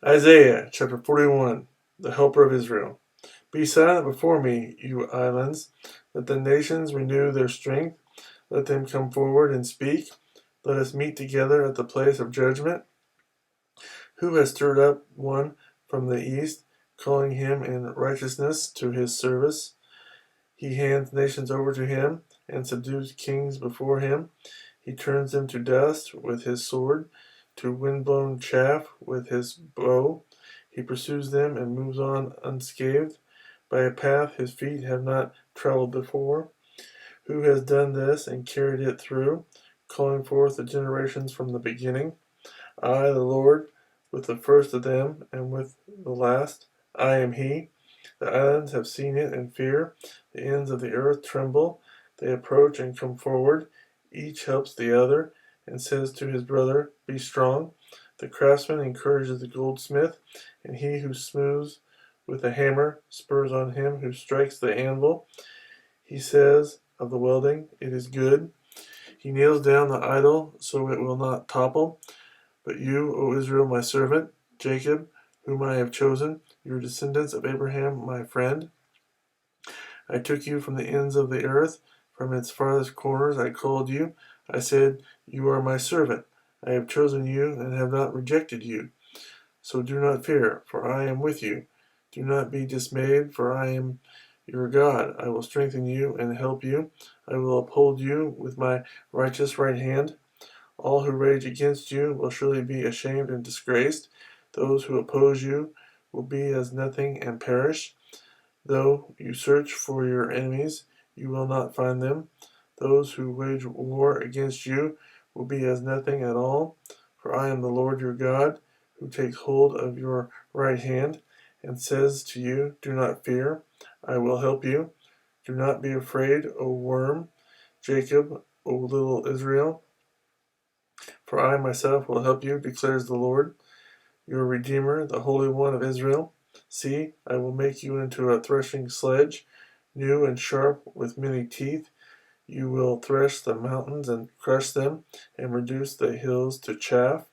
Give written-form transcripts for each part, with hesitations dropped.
Isaiah chapter 41, the helper of Israel. Be silent before me, you islands. Let the nations renew their strength. Let them come forward and speak. Let us meet together at the place of judgment. Who has stirred up one from the east, calling him in righteousness to his service? He hands nations over to him and subdues kings before him. He turns them to dust with his sword, to windblown chaff with his bow. He pursues them and moves on unscathed, by a path his feet have not traveled before. Who has done this and carried it through, calling forth the generations from the beginning? I, the Lord, with the first of them and with the last, I am he. The islands have seen it and fear. The ends of the earth tremble. They approach and come forward. Each helps the other and says to his brother, Be strong. The craftsman encourages the goldsmith, and he who smooths with a hammer spurs on him who strikes the anvil. He says of the welding, It is good. He nails down the idol so it will not topple. But you, O Israel, my servant, Jacob, whom I have chosen, your descendants of Abraham, my friend, I took you from the ends of the earth, from its farthest corners I called you. I said, You are my servant. I have chosen you and have not rejected you. So do not fear, for I am with you. Do not be dismayed, for I am your God. I will strengthen you and help you. I will uphold you with my righteous right hand. All who rage against you will surely be ashamed and disgraced. Those who oppose you will be as nothing and perish. Though you search for your enemies, you will not find them. Those who wage war against you will be as nothing at all. For I am the Lord your God, who takes hold of your right hand and says to you, Do not fear, I will help you. Do not be afraid, O worm, Jacob, O little Israel. For I myself will help you, declares the Lord, your Redeemer, the Holy One of Israel. See, I will make you into a threshing sledge, new and sharp with many teeth. You will thresh the mountains and crush them, and reduce the hills to chaff.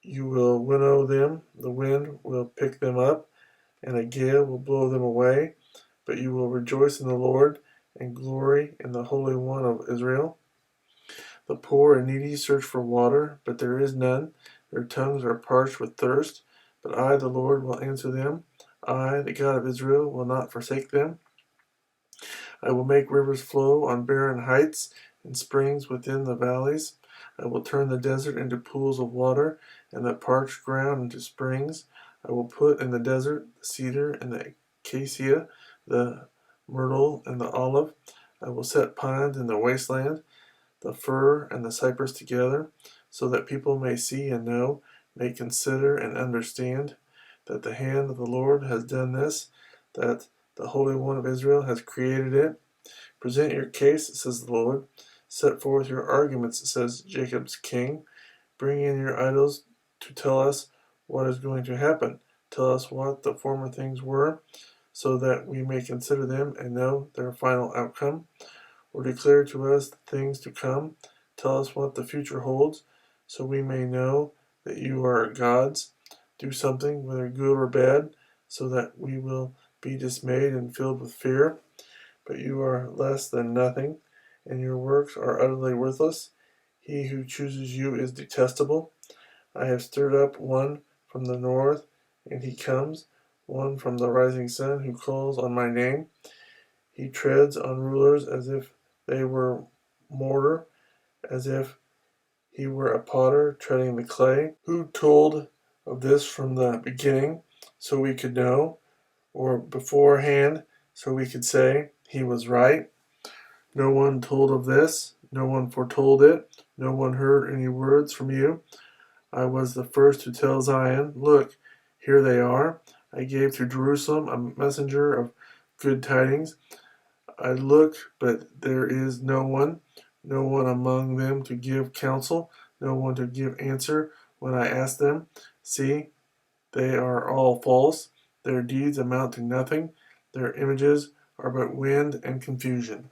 You will winnow them, the wind will pick them up, and a gale will blow them away. But you will rejoice in the Lord, and glory in the Holy One of Israel. The poor and needy search for water, but there is none. Their tongues are parched with thirst. But I, the Lord, will answer them. I, the God of Israel, will not forsake them. I will make rivers flow on barren heights and springs within the valleys. I will turn the desert into pools of water and the parched ground into springs. I will put in the desert the cedar and the acacia, the myrtle and the olive. I will set pines in the wasteland, the fir and the cypress together, so that people may see and know, may consider and understand that the hand of the Lord has done this, that the Holy One of Israel has created it. Present your case, says the Lord. Set forth your arguments, says Jacob's king. Bring in your idols to tell us what is going to happen. Tell us what the former things were, so that we may consider them and know their final outcome. Or declare to us the things to come. Tell us what the future holds, so we may know that you are gods. Do something, whether good or bad, so that we will be dismayed and filled with fear. But you are less than nothing, and your works are utterly worthless. He who chooses you is detestable. I have stirred up one from the north, and he comes, one from the rising sun who calls on my name. He treads on rulers as if they were mortar, as if he were a potter treading the clay. Who told of this from the beginning, so we could know, or beforehand, so we could say, He was right? No one told of this, no one foretold it, no one heard any words from you. I was the first to tell Zion, Look, here they are. I gave to Jerusalem a messenger of good tidings. I look, but there is no one among them to give counsel, no one to give answer when I ask them. See, they are all false. Their deeds amount to nothing. Their images are but wind and confusion.